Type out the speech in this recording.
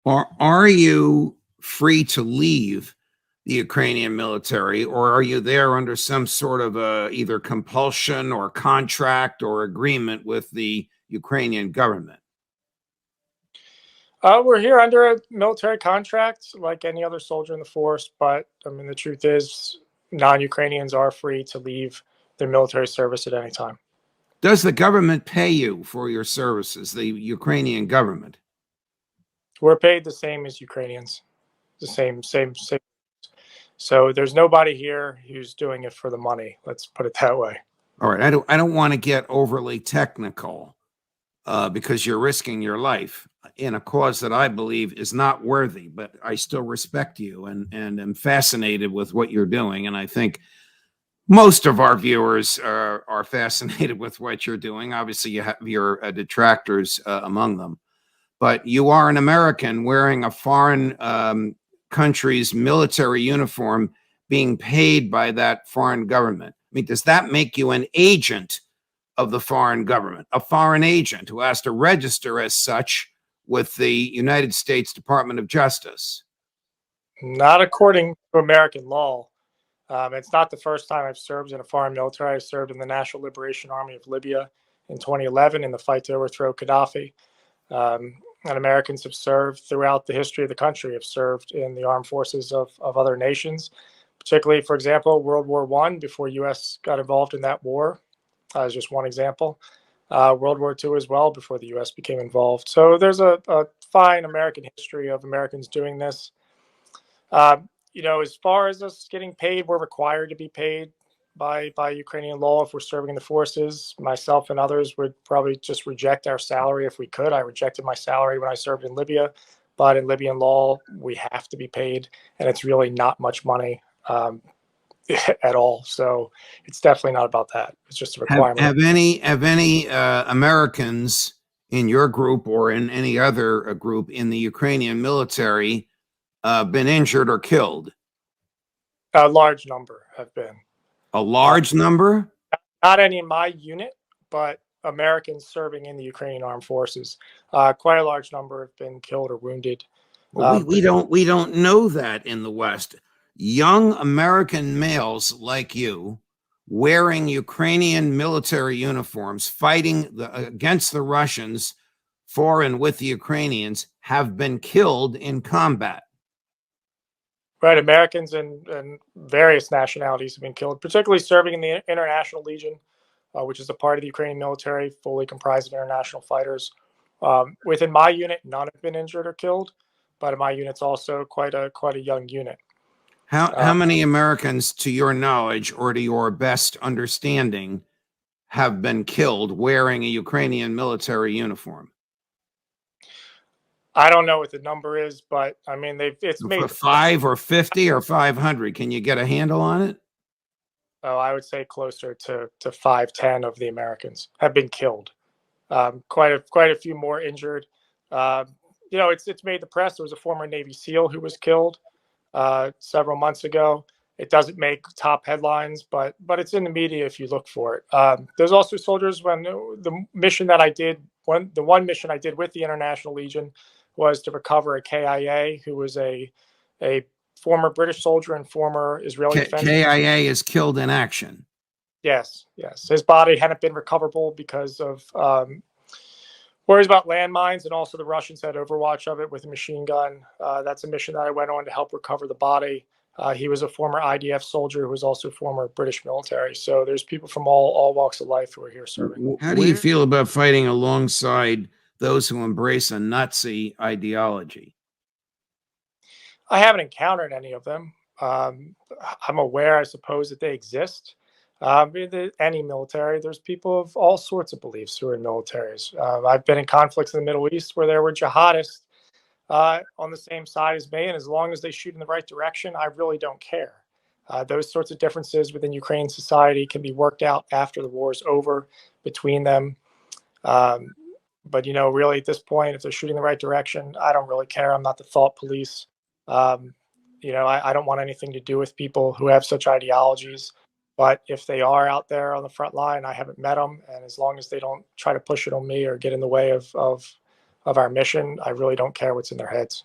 Or are you free to leave the Ukrainian military, or are you there under some sort of either compulsion or contract or agreement with the Ukrainian government? We're here under a military contract like any other soldier in the force, but I mean, the truth is, non-Ukrainians are free to leave their military service at any time. Does the government pay you for your services, the Ukrainian government? We're paid the same as Ukrainians, the same. So there's nobody here who's doing it for the money. Let's put it that way. All right, I don't want to get overly technical because you're risking your life in a cause that I believe is not worthy, but I still respect you and am fascinated with what you're doing. And I think most of our viewers are fascinated with what you're doing. Obviously, you have your detractors among them, but you are an American wearing a foreign country's military uniform, being paid by that foreign government. I mean, does that make you an agent of the foreign government, a foreign agent who has to register as such with the United States Department of Justice? Not according to American law. It's not the first time I've served in a foreign military. I served in the National Liberation Army of Libya in 2011 in the fight to overthrow Gaddafi. And Americans have served throughout the history of the country, have served in the armed forces of other nations, particularly, for example, World War I, before U.S. got involved in that war, as just one example. World War II as well, before the U.S. became involved. So there's a fine American history of Americans doing this. As far as us getting paid, we're required to be paid by Ukrainian law if we're serving in the forces. Myself and others would probably just reject our salary if we could. I rejected my salary when I served in Libya, but in Libyan law, we have to be paid, and it's really not much money at all. So it's definitely not about that. It's just a requirement. Have any Americans in your group or in any other group in the Ukrainian military been injured or killed? A large number have been. A large number? Not any in my unit, but Americans serving in the Ukrainian armed forces. Quite a large number have been killed or wounded. Well, we don't know that in the West. Young American males like you, wearing Ukrainian military uniforms, fighting against the Russians for and with the Ukrainians, have been killed in combat. Right, Americans and various nationalities have been killed, particularly serving in the International Legion, which is a part of the Ukrainian military, fully comprised of international fighters. Within my unit, none have been injured or killed, but in my unit's also quite a young unit. How many Americans, to your knowledge or to your best understanding, have been killed wearing a Ukrainian military uniform? I don't know what the number is, but I mean, it's made 5 or 50 or 500. Can you get a handle on it? Oh, I would say closer to 5-10 of the Americans have been killed. Quite a few more injured. It's made the press. There was a former Navy SEAL who was killed several months ago. It doesn't make top headlines, but it's in the media if you look for it. There's also soldiers when the mission that I did, the one mission I did with the International Legion was to recover a KIA who was a former British soldier and former Israeli defense. KIA is killed in action. Yes. His body hadn't been recoverable because of worries about landmines, and also the Russians had overwatch of it with a machine gun. That's a mission that I went on to help recover the body. He was a former IDF soldier who was also former British military. So there's people from all walks of life who are here serving. How do you feel about fighting alongside those who embrace a Nazi ideology? I haven't encountered any of them. I'm aware, I suppose, that they exist. In any military, there's people of all sorts of beliefs who are in militaries. I've been in conflicts in the Middle East where there were jihadists on the same side as me, and as long as they shoot in the right direction, I really don't care. Those sorts of differences within Ukraine society can be worked out after the war is over between them. But really at this point, if they're shooting the right direction, I don't really care. I'm not the thought police. I don't want anything to do with people who have such ideologies. But if they are out there on the front line, I haven't met them. And as long as they don't try to push it on me or get in the way of our mission, I really don't care what's in their heads.